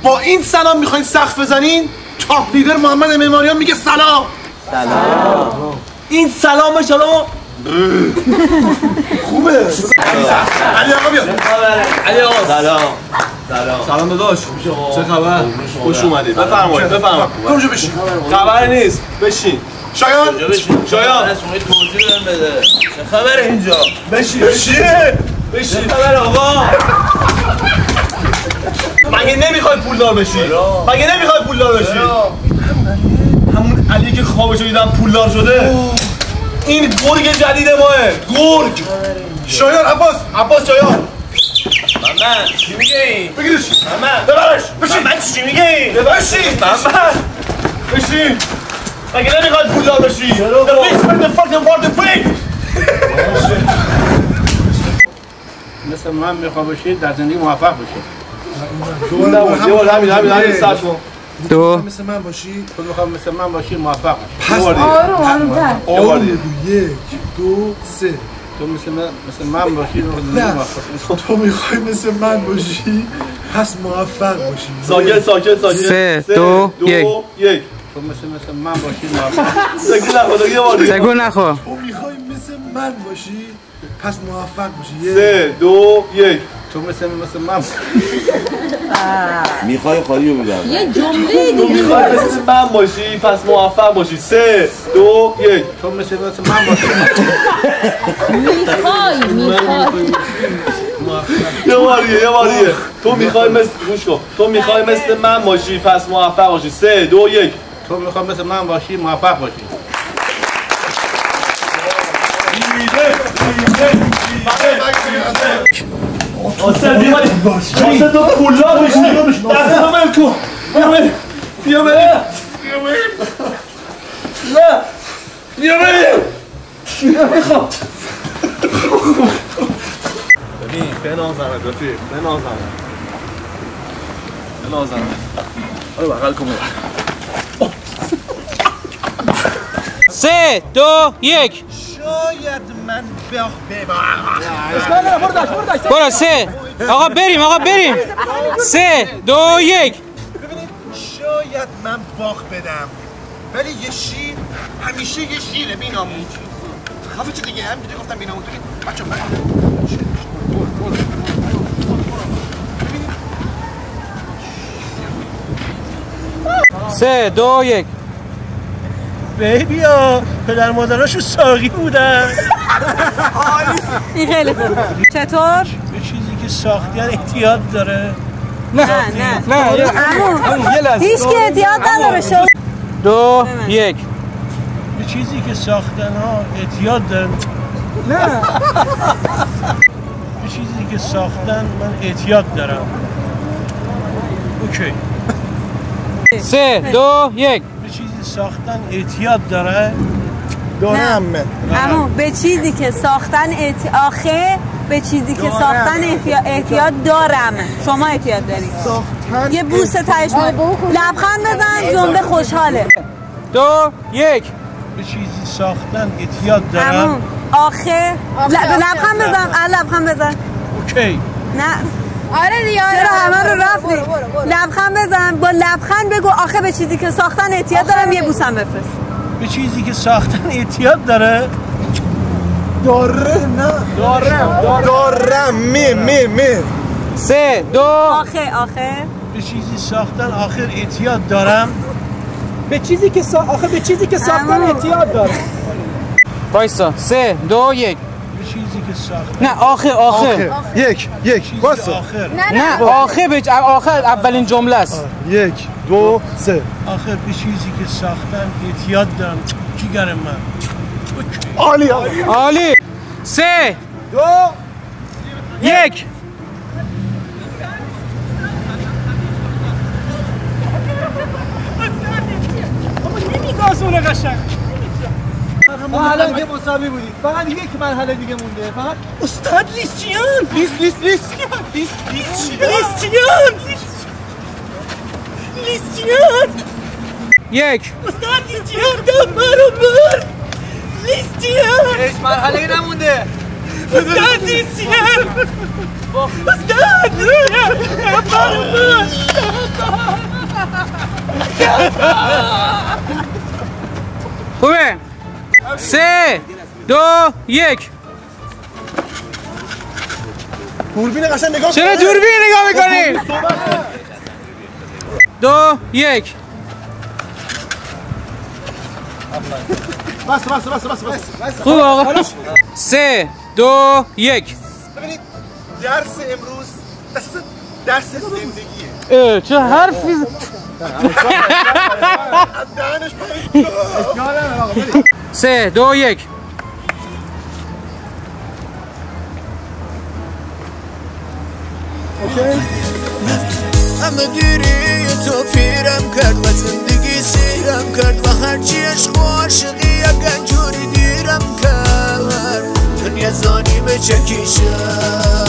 با این سلام میخواین سقف بزنین؟ تاپ لیدر محمد معماریان میگه سلام. سلام. این سلام شما خوبه. علی آقا بیا. علی آقا سلام. سلام داداش. چه خبر؟ خوش اومدید. بفرمایید. اونجا بشین. خبری نیست. بشین. شایان. شایان. شما توضیح بدم بده. چه خبره اینجا؟ بشین. چه خبره آقا؟ مگه نمیخوای پولدار بشی؟ همون علی که خوابشو دیدم پولدار شده. این گرگ جدید ماه. گرگ. شایان عباس شایان. محمد چی میگه این؟ بگیرش. محمد ببرش. بشین. محمد چی میگه این؟ بشین. محمد بشین. مگه نمیخوای پولدار بشی؟ مثل من میخوام باشید در زندگی موفق باشید. همین ساعت کن. دو مثل من باشی. تو میخوام مثل من باشی موفق باشی. آروم‌تر. یک، دو، سه. تو مثل من باشی تو میخوای مثل من باشی پس موفق باشی. ساکت. 3 2 1 تو مثل من باشی موفق. تکون نخور. تو میخوای مثل من باشی پس موفق باشی. 3 2 1 تو مثل من میخوای خالی رو میگم. یه جمله دیگه میخوای مثل من باشی پس موفق باشی. 3 2 1 تو مثل من باشی. میخوای یه باریه. تو میخوای مثل من باشی پس موفق باشی. 3 2 1 تو میخوای مثل من باشی موفق باشی. واسه تو پولدار بشی. دست رو بل کن. بیا بریم. نه بیا بریم. میخوام ببین بنازمت رفیق. آره بغل کن. 3 2 1 شاید من برو 3 آقا بریم 3 2 1 شاید من باخ بدم ولی یه شیر همیشه یه شیره بیناموس. خفه چه دیگه همینجوری گفتم بیناموس. بچه سه دو یک. بیبیا پدر مادراشو ساقی بودن. این خیلی خوب. چطور؟ یه چیزی که ساختن احتیاط داره. نه هیچ که احتیاط نداره. شو 2 1 یه چیزی که ساختن ها احتیاط داره. نه یه چیزی که ساختن من احتیاط دارم. اوکی. 3 2 1 یه چیزی ساختن احتیاط داره. دارم. اما به چیزی که ساختن به چیزی که ساختن احتیاط دارم. شما احتیاط دارید. یه بوس تهش لبخند بزن. جمله خوشحاله. 2 1 به چیزی ساختن احتیاط دارم. لبخند بزن. اوکی. نه آره دیگه. چرا همه رو رفتی؟ لبخند بزن. با لبخند بگو آخه به چیزی که ساختن احتیاط دارم. یه بوسم بفرست. به چیزی که ساختن احتیاط داره. دارم. می 3 2 آخه به چیزی ساختن آخر احتیاط دارم. به چیزی که ساختن احتیاط داره. وایسا 3 2 1 به چیزی که ساختن. نه آخر یک واسه آخر. نه آخر اولین جمله است. 1 2 3 آخر به چیزی که ساختن احتیاط دارم. جیگر من. عالی 3 2 1 نمیگازونه قشنگ. ما الان دیگه مساوی بودیم. فقط یک مرحله دیگه مونده. فقط استاد لیستیان. یک استاد لیستیان دم مرو بر. لیستیان. هیچ مرحله نمونده. استاد نیستیم استاد خوبه 3 2 1 دوربین قشنگ نگاه چرا دوربین نگاه میکنی؟ 2 1 بس خوب آقا 3 2 1 ببینید درس امروز درس زندگیه چه حرفی 3 2 1 همه دیری تو پیرم کرد و زندگی سیرم کرد و هرچی عشق و عاشقی یک انجوری دیرم کرد دنیا زانی به چکیشم